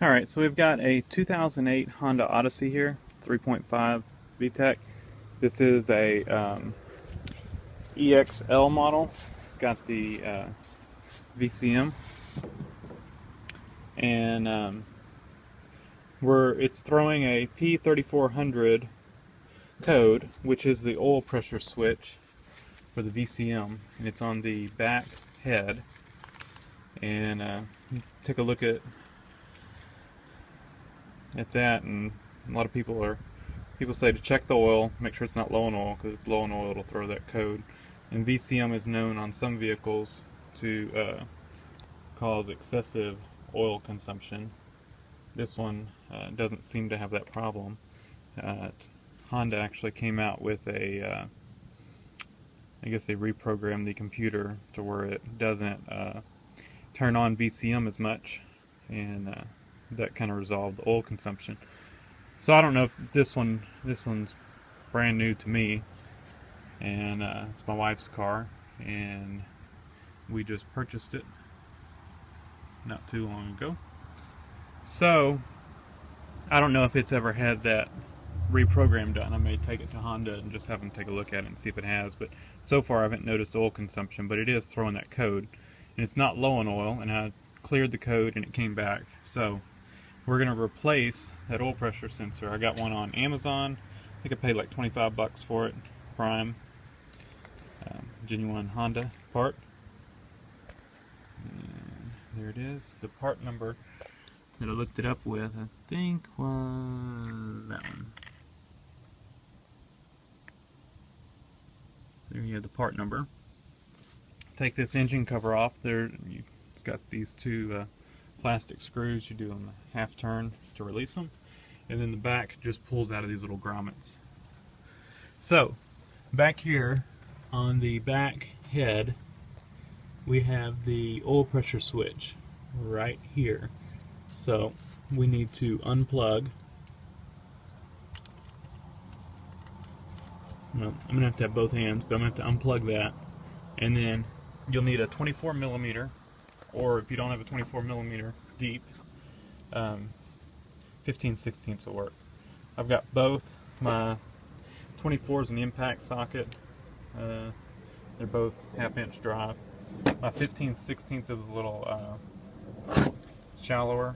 Alright, so we've got a 2008 Honda Odyssey here, 3.5 VTEC. This is a EXL model. It's got the VCM, and it's throwing a P3400 code, which is the oil pressure switch for the VCM, and it's on the back head. And take a look at that, and a lot of people say to check the oil, make sure it's not low in oil, because if it's low in oil it'll throw that code. And VCM is known on some vehicles to cause excessive oil consumption. This one doesn't seem to have that problem. Honda actually came out with I guess they reprogrammed the computer to where it doesn't turn on VCM as much, and that kind of resolved the oil consumption. So I don't know if this one's brand new to me, and it's my wife's car, and we just purchased it not too long ago. So I don't know if it's ever had that reprogram done. I may take it to Honda and just have them take a look at it and see if it has, but so far I haven't noticed oil consumption, but it is throwing that code, and it's not low in oil, and I cleared the code and it came back. So we're going to replace that oil pressure sensor. I got one on Amazon. I think I paid like 25 bucks for it, Prime, genuine Honda part. And there it is. The part number that I looked it up with, I think, was that one. There you have the part number. Take this engine cover off. It's got these two plastic screws. You do them a half turn to release them, and then the back just pulls out of these little grommets. So back here on the back head we have the oil pressure switch right here. So we need to unplug. Well, I'm going to have both hands, but I'm going to have to unplug that, and then you'll need a 24 millimeter, or if you don't have a 24 millimeter deep, 15/16 will work. I've got both. My 24 is an impact socket. They're both half-inch drive. My 15/16 is a little shallower,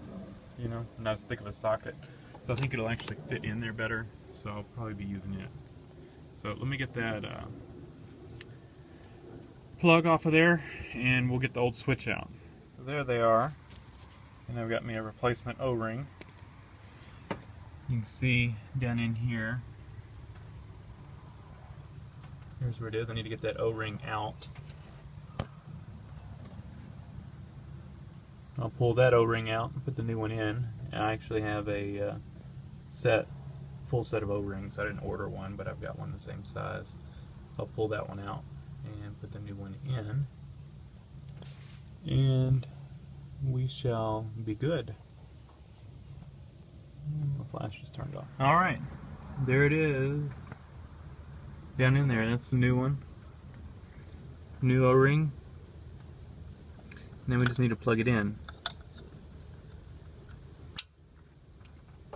you know, not as thick of a socket. So I think it'll actually fit in there better, so I'll probably be using it. So let me get that plug off of there, and we'll get the old switch out. So there they are, and I've got me a replacement O-ring. You can see down in here, here's where it is. I need to get that O-ring out. I'll pull that O-ring out and put the new one in. And I actually have a full set of O-rings. I didn't order one, but I've got one the same size. I'll pull that one out and put the new one in, and we shall be good. The flash is turned off. Alright, there it is. Down in there, that's the new one. New O-ring. Now we just need to plug it in.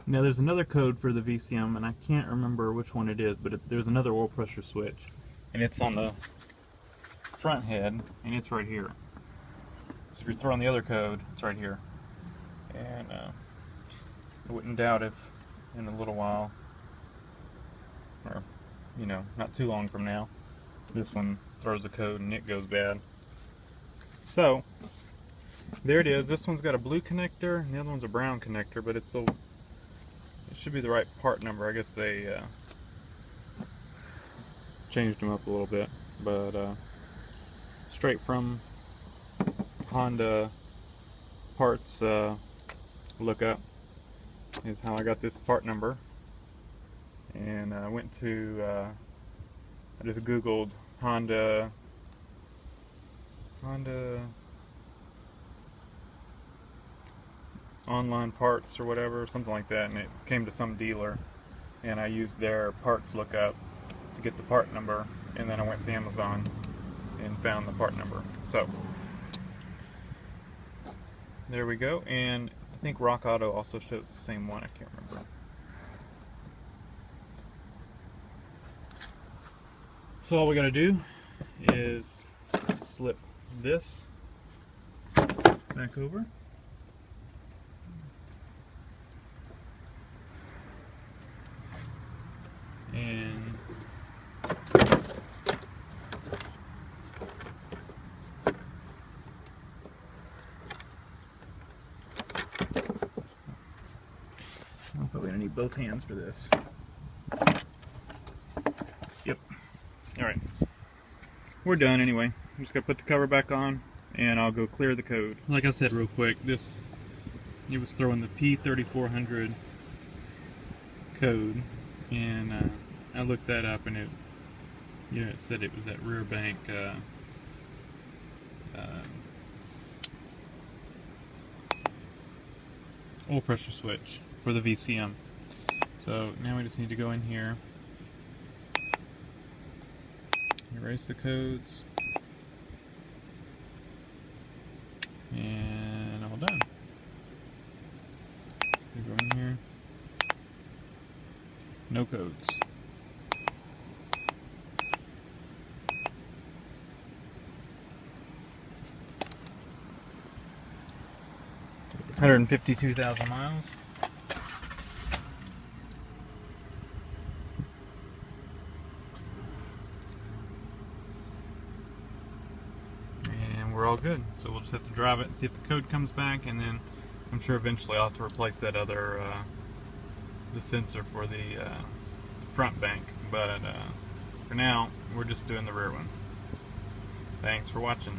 Now there's another code for the VCM, and I can't remember which one it is, but there's another oil pressure switch, and it's on the front head, and it's right here. So if you're throwing the other code, it's right here. And I wouldn't doubt if in a little while, or you know, not too long from now, this one throws a code and it goes bad. So there it is. This one's got a blue connector, and the other one's a brown connector, but it's still, it should be the right part number. I guess they changed them up a little bit, but straight from Honda parts lookup is how I got this part number. And I went to I just googled Honda online parts or whatever, something like that, and it came to some dealer, and I used their parts lookup to get the part number, and then I went to Amazon and found the part number. So there we go, and I think Rock Auto also shows the same one, I can't remember. So all we gotta do is slip this back over. And I'm probably gonna need both hands for this. Yep. Alright. We're done anyway. I'm just gonna put the cover back on and I'll go clear the code. Like I said real quick, it was throwing the P3400 code, and I looked that up, and it said it was that rear bank oil pressure switch for the VCM. So now we just need to go in here, erase the codes, and all done. We go in here, no codes. $152,000 miles. And we're all good. So we'll just have to drive it and see if the code comes back, and then I'm sure eventually I'll have to replace that other the sensor for the front bank. But for now, we're just doing the rear one. Thanks for watching.